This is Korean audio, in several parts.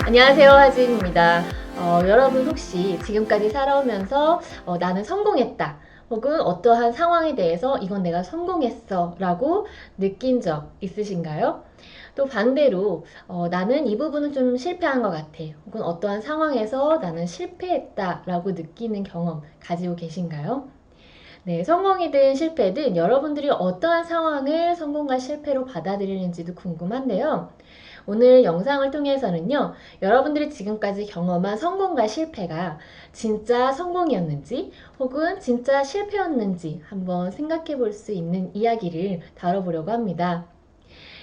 안녕하세요, 하진입니다. 여러분 혹시 지금까지 살아오면서 나는 성공했다 혹은 어떠한 상황에 대해서 이건 내가 성공했어 라고 느낀 적 있으신가요? 또 반대로 나는 이 부분은 좀 실패한 것 같아 혹은 어떠한 상황에서 나는 실패했다 라고 느끼는 경험 가지고 계신가요? 네, 성공이든 실패든 여러분들이 어떠한 상황을 성공과 실패로 받아들이는지도 궁금한데요. 오늘 영상을 통해서는요, 여러분들이 지금까지 경험한 성공과 실패가 진짜 성공이었는지 혹은 진짜 실패였는지 한번 생각해 볼 수 있는 이야기를 다뤄보려고 합니다.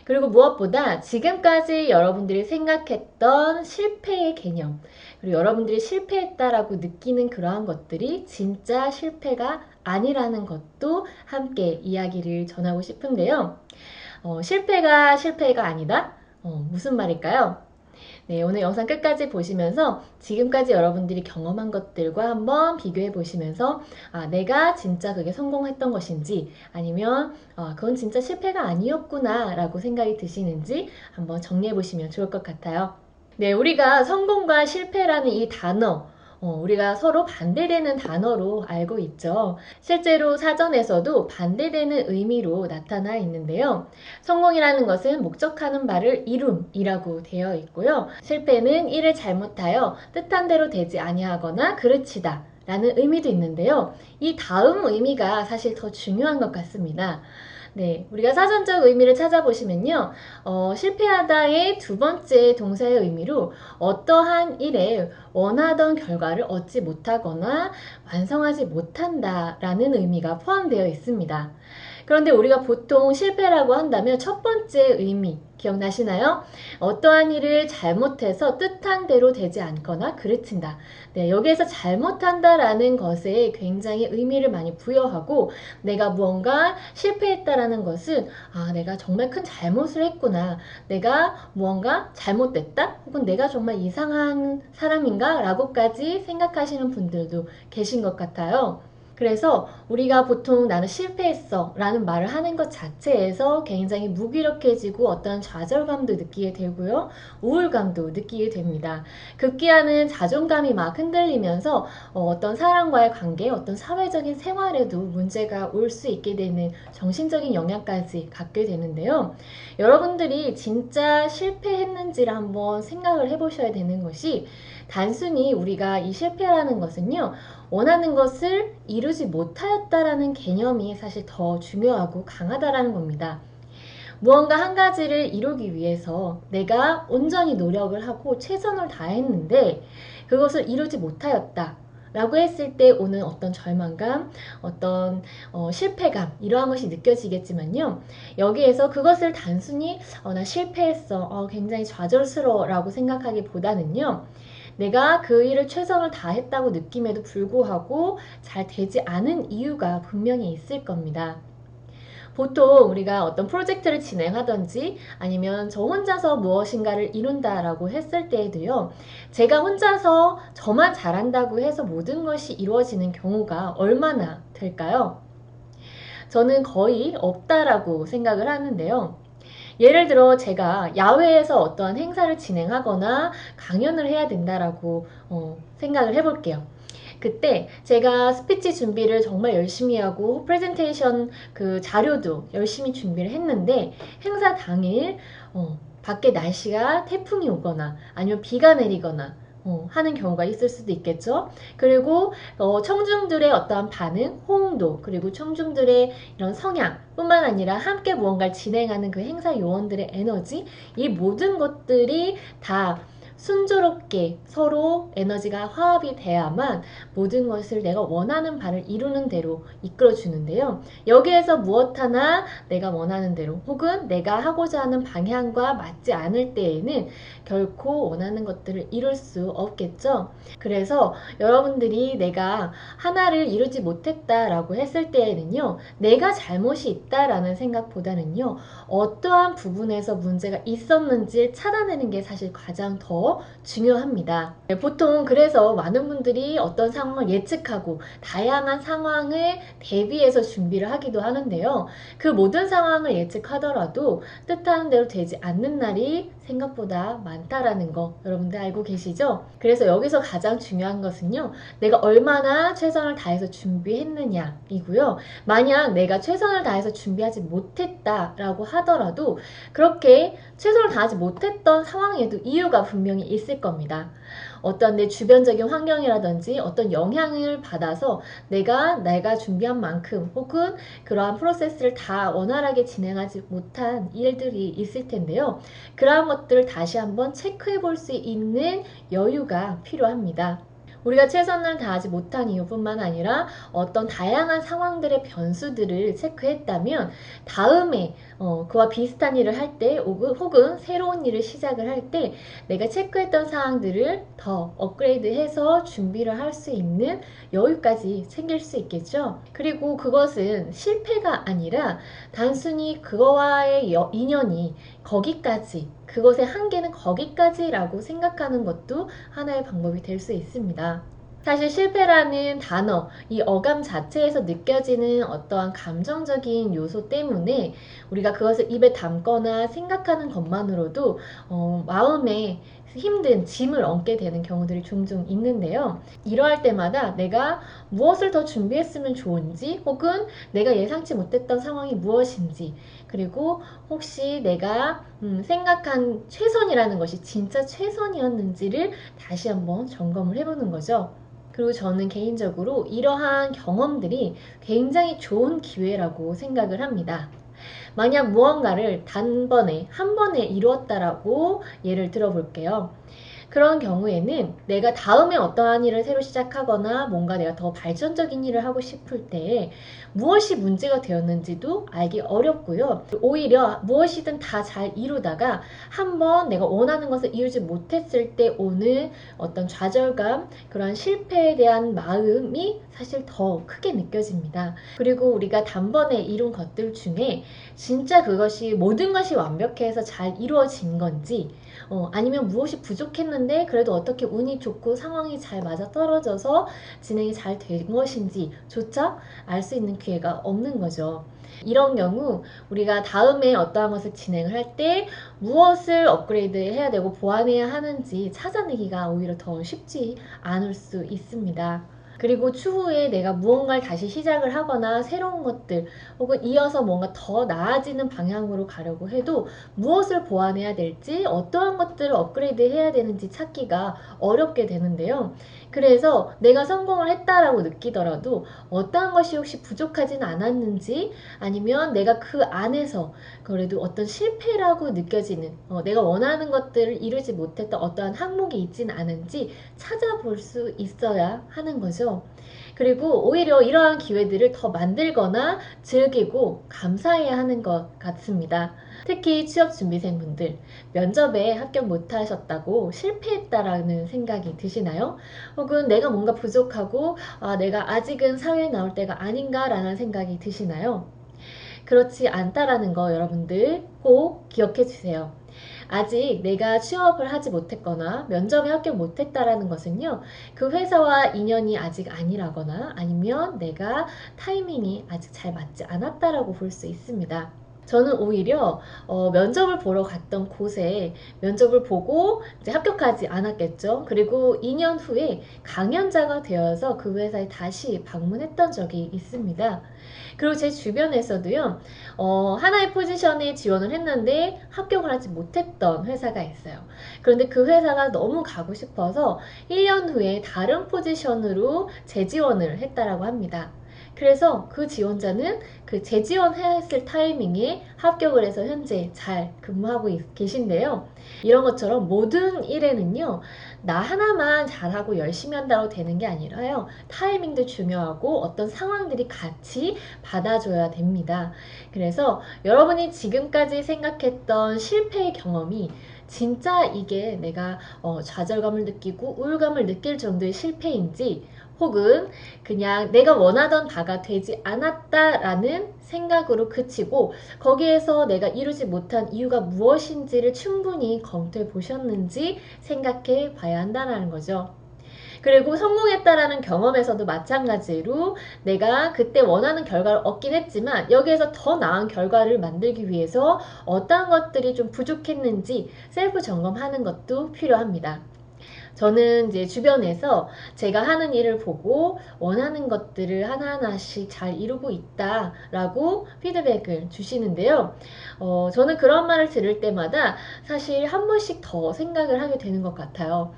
그리고 무엇보다 지금까지 여러분들이 생각했던 실패의 개념, 그리고 여러분들이 실패했다라고 느끼는 그러한 것들이 진짜 실패가 아니라는 것도 함께 이야기를 전하고 싶은데요. 실패가 아니다? 무슨 말일까요? 네, 오늘 영상 끝까지 보시면서 지금까지 여러분들이 경험한 것들과 한번 비교해 보시면서 내가 진짜 그게 성공했던 것인지 아니면 그건 진짜 실패가 아니었구나 라고 생각이 드시는지 한번 정리해 보시면 좋을 것 같아요. 네, 우리가 성공과 실패라는 이 단어, 우리가 서로 반대되는 단어로 알고 있죠. 실제로 사전에서도 반대되는 의미로 나타나 있는데요. 성공이라는 것은 목적하는 바를 이룸이라고 되어 있고요. 실패는 일을 잘못하여 뜻한 대로 되지 아니하거나 그르치다 라는 의미도 있는데요. 이 다음 의미가 사실 더 중요한 것 같습니다. 네, 우리가 사전적 의미를 찾아보시면요. 실패하다의 두 번째 동사의 의미로 어떠한 일에 원하던 결과를 얻지 못하거나 완성하지 못한다라는 의미가 포함되어 있습니다. 그런데 우리가 보통 실패라고 한다면 첫 번째 의미 기억나시나요? 어떠한 일을 잘못해서 뜻한 대로 되지 않거나 그르친다. 네, 여기에서 잘못한다라는 것에 굉장히 의미를 많이 부여하고 내가 무언가 실패했다라는 것은 내가 정말 큰 잘못을 했구나. 내가 무언가 잘못됐다? 혹은 내가 정말 이상한 사람인가? 라고까지 생각하시는 분들도 계신 것 같아요. 그래서 우리가 보통 나는 실패했어 라는 말을 하는 것 자체에서 굉장히 무기력해지고 어떤 좌절감도 느끼게 되고요. 우울감도 느끼게 됩니다. 급기야는 자존감이 막 흔들리면서 어떤 사람과의 관계, 어떤 사회적인 생활에도 문제가 올 수 있게 되는 정신적인 영향까지 갖게 되는데요. 여러분들이 진짜 실패했는지를 한번 생각을 해보셔야 되는 것이 단순히 우리가 이 실패라는 것은요. 원하는 것을 이루지 못하였다라는 개념이 사실 더 중요하고 강하다라는 겁니다. 무언가 한 가지를 이루기 위해서 내가 온전히 노력을 하고 최선을 다했는데 그것을 이루지 못하였다. 라고 했을 때 오는 어떤 절망감, 어떤 실패감 이러한 것이 느껴지겠지만요. 여기에서 그것을 단순히 나 실패했어, 굉장히 좌절스러워 라고 생각하기보다는요. 내가 그 일을 최선을 다했다고 느낌에도 불구하고 잘 되지 않은 이유가 분명히 있을 겁니다. 보통 우리가 어떤 프로젝트를 진행하든지 아니면 저 혼자서 무엇인가를 이룬다라고 했을 때에도요. 제가 혼자서 저만 잘한다고 해서 모든 것이 이루어지는 경우가 얼마나 될까요? 저는 거의 없다라고 생각을 하는데요. 예를 들어 제가 야외에서 어떠한 행사를 진행하거나 강연을 해야 된다라고 생각을 해볼게요. 그때 제가 스피치 준비를 정말 열심히 하고 프레젠테이션 그 자료도 열심히 준비를 했는데 행사 당일 밖에 날씨가 태풍이 오거나 아니면 비가 내리거나 하는 경우가 있을 수도 있겠죠. 그리고 청중들의 어떠한 반응, 호응도 그리고 청중들의 이런 성향 뿐만 아니라 함께 무언가를 진행하는 그 행사 요원들의 에너지 이 모든 것들이 다 순조롭게 서로 에너지가 화합이 돼야만 모든 것을 내가 원하는 바를 이루는 대로 이끌어 주는데요. 여기에서 무엇 하나 내가 원하는 대로 혹은 내가 하고자 하는 방향과 맞지 않을 때에는 결코 원하는 것들을 이룰 수 없겠죠. 그래서 여러분들이 내가 하나를 이루지 못했다라고 했을 때에는요. 내가 잘못이 있다라는 생각보다는요. 어떠한 부분에서 문제가 있었는지 찾아내는 게 사실 가장 더 중요합니다. 네, 보통 그래서 많은 분들이 어떤 상황을 예측하고 다양한 상황을 대비해서 준비를 하기도 하는데요. 그 모든 상황을 예측하더라도 뜻하는 대로 되지 않는 날이 생각보다 많다라는 거 여러분들 알고 계시죠? 그래서 여기서 가장 중요한 것은요, 내가 얼마나 최선을 다해서 준비했느냐 이고요. 만약 내가 최선을 다해서 준비하지 못했다라고 하더라도 그렇게 최선을 다하지 못했던 상황에도 이유가 분명히 있을 겁니다. 어떤 내 주변적인 환경이라든지 어떤 영향을 받아서 내가 준비한 만큼 혹은 그러한 프로세스를 다 원활하게 진행하지 못한 일들이 있을 텐데요. 그러한 것들을 다시 한번 체크해 볼 수 있는 여유가 필요합니다. 우리가 최선을 다하지 못한 이유뿐만 아니라 어떤 다양한 상황들의 변수들을 체크했다면 다음에 그와 비슷한 일을 할 때 혹은 새로운 일을 시작을 할 때 내가 체크했던 사항들을 더 업그레이드해서 준비를 할 수 있는 여유까지 챙길 수 있겠죠. 그리고 그것은 실패가 아니라 단순히 그거와의 인연이 거기까지, 그것의 한계는 거기까지라고 생각하는 것도 하나의 방법이 될 수 있습니다. 사실 실패라는 단어, 이 어감 자체에서 느껴지는 어떠한 감정적인 요소 때문에 우리가 그것을 입에 담거나 생각하는 것만으로도 마음에 힘든 짐을 얹게 되는 경우들이 종종 있는데요. 이러할 때마다 내가 무엇을 더 준비했으면 좋은지 혹은 내가 예상치 못했던 상황이 무엇인지, 그리고 혹시 내가 생각한 최선이라는 것이 진짜 최선이었는지를 다시 한번 점검을 해보는 거죠. 그리고 저는 개인적으로 이러한 경험들이 굉장히 좋은 기회라고 생각을 합니다. 만약 무언가를 단번에, 한 번에 이루었다라고 예를 들어 볼게요. 그런 경우에는 내가 다음에 어떠한 일을 새로 시작하거나 뭔가 내가 더 발전적인 일을 하고 싶을 때 무엇이 문제가 되었는지도 알기 어렵고요. 오히려 무엇이든 다 잘 이루다가 한번 내가 원하는 것을 이루지 못했을 때 오는 어떤 좌절감, 그런 실패에 대한 마음이 사실 더 크게 느껴집니다. 그리고 우리가 단번에 이룬 것들 중에 진짜 그것이 모든 것이 완벽해서 잘 이루어진 건지 아니면 무엇이 부족했는데 그래도 어떻게 운이 좋고 상황이 잘 맞아떨어져서 진행이 잘 된 것인지조차 알 수 있는 기회가 없는 거죠. 이런 경우 우리가 다음에 어떠한 것을 진행을 할 때 무엇을 업그레이드 해야 되고 보완해야 하는지 찾아내기가 오히려 더 쉽지 않을 수 있습니다. 그리고 추후에 내가 무언가를 다시 시작을 하거나 새로운 것들 혹은 이어서 뭔가 더 나아지는 방향으로 가려고 해도 무엇을 보완해야 될지 어떠한 것들을 업그레이드 해야 되는지 찾기가 어렵게 되는데요. 그래서 내가 성공을 했다라고 느끼더라도 어떠한 것이 혹시 부족하진 않았는지, 아니면 내가 그 안에서 그래도 어떤 실패라고 느껴지는 내가 원하는 것들을 이루지 못했던 어떠한 항목이 있진 않은지 찾아볼 수 있어야 하는 거죠. 그리고 오히려 이러한 기회들을 더 만들거나 즐기고 감사해야 하는 것 같습니다. 특히 취업준비생분들, 면접에 합격 못하셨다고 실패했다라는 생각이 드시나요? 혹은 내가 뭔가 부족하고 내가 아직은 사회에 나올 때가 아닌가라는 생각이 드시나요? 그렇지 않다라는 거 여러분들 꼭 기억해 주세요. 아직 내가 취업을 하지 못했거나 면접에 합격 못했다라는 것은요, 그 회사와 인연이 아직 아니라거나 아니면 내가 타이밍이 아직 잘 맞지 않았다라고 볼 수 있습니다. 저는 오히려 면접을 보러 갔던 곳에 면접을 보고 이제 합격하지 않았겠죠. 그리고 2년 후에 강연자가 되어서 그 회사에 다시 방문했던 적이 있습니다. 그리고 제 주변에서도요, 하나의 포지션에 지원을 했는데 합격을 하지 못했던 회사가 있어요. 그런데 그 회사가 너무 가고 싶어서 1년 후에 다른 포지션으로 재지원을 했다라고 합니다. 그래서 그 지원자는 그 재지원했을 타이밍에 합격을 해서 현재 잘 근무하고 계신데요. 이런 것처럼 모든 일에는요, 나 하나만 잘하고 열심히 한다고 되는 게 아니라요, 타이밍도 중요하고 어떤 상황들이 같이 받아줘야 됩니다. 그래서 여러분이 지금까지 생각했던 실패의 경험이 진짜 이게 내가 좌절감을 느끼고 우울감을 느낄 정도의 실패인지, 혹은 그냥 내가 원하던 바가 되지 않았다라는 생각으로 그치고 거기에서 내가 이루지 못한 이유가 무엇인지를 충분히 검토해 보셨는지 생각해 봐야 한다는 거죠. 그리고 성공했다라는 경험에서도 마찬가지로 내가 그때 원하는 결과를 얻긴 했지만 여기에서 더 나은 결과를 만들기 위해서 어떠한 것들이 좀 부족했는지 셀프 점검하는 것도 필요합니다. 저는 이제 주변에서 제가 하는 일을 보고 원하는 것들을 하나하나씩 잘 이루고 있다라고 피드백을 주시는데요. 저는 그런 말을 들을 때마다 사실 한 번씩 더 생각을 하게 되는 것 같아요.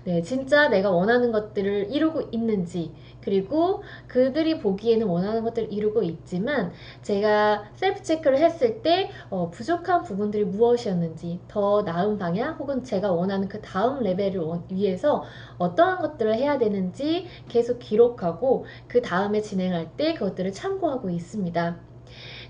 네, 진짜 내가 원하는 것들을 이루고 있는지, 그리고 그들이 보기에는 원하는 것들을 이루고 있지만 제가 셀프 체크를 했을 때 부족한 부분들이 무엇이었는지, 더 나은 방향 혹은 제가 원하는 그 다음 레벨을 위해서 어떠한 것들을 해야 되는지 계속 기록하고 그 다음에 진행할 때 그것들을 참고하고 있습니다.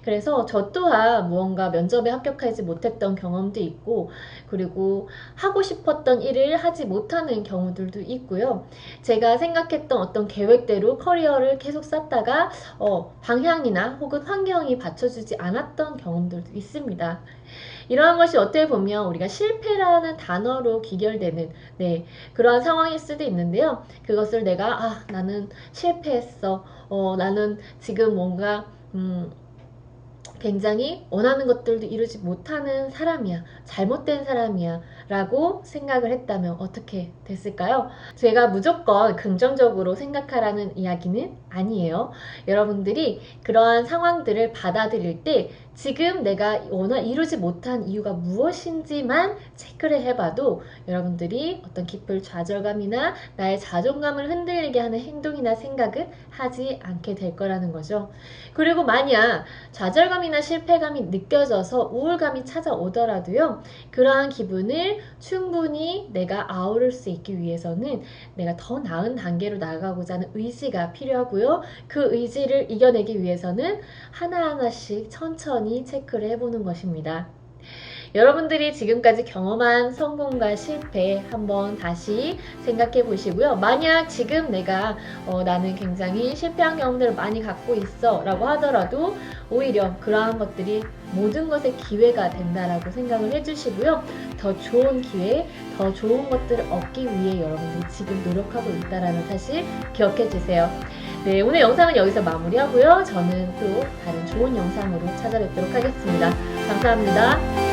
그래서 저 또한 무언가 면접에 합격하지 못했던 경험도 있고, 그리고 하고 싶었던 일을 하지 못하는 경우들도 있고요. 제가 생각했던 어떤 계획대로 커리어를 계속 쌓다가 방향이나 혹은 환경이 받쳐주지 않았던 경험들도 있습니다. 이러한 것이 어떻게 보면 우리가 실패라는 단어로 기결되는 그러한 상황일 수도 있는데요. 그것을 내가 나는 실패했어. 나는 지금 뭔가 굉장히 원하는 것들도 이루지 못하는 사람이야. 잘못된 사람이야. 라고 생각을 했다면 어떻게 됐을까요? 제가 무조건 긍정적으로 생각하라는 이야기는 아니에요. 여러분들이 그러한 상황들을 받아들일 때 지금 내가 이루지 못한 이유가 무엇인지만 체크를 해봐도 여러분들이 어떤 깊은 좌절감이나 나의 자존감을 흔들리게 하는 행동이나 생각은 하지 않게 될 거라는 거죠. 그리고 만약 좌절감이나 실패감이 느껴져서 우울감이 찾아오더라도요, 그러한 기분을 충분히 내가 아우를 수 있기 위해서는 내가 더 나은 단계로 나아가고자 하는 의지가 필요하고요. 그 의지를 이겨내기 위해서는 하나하나씩 천천히 체크를 해보는 것입니다. 여러분들이 지금까지 경험한 성공과 실패 한번 다시 생각해 보시고요. 만약 지금 내가 나는 굉장히 실패한 경험들을 많이 갖고 있어 라고 하더라도 오히려 그러한 것들이 모든 것의 기회가 된다라고 생각을 해주시고요. 더 좋은 기회, 더 좋은 것들을 얻기 위해 여러분들이 지금 노력하고 있다는 사실 기억해 주세요. 네, 오늘 영상은 여기서 마무리하고요. 저는 또 다른 좋은 영상으로 찾아뵙도록 하겠습니다. 감사합니다.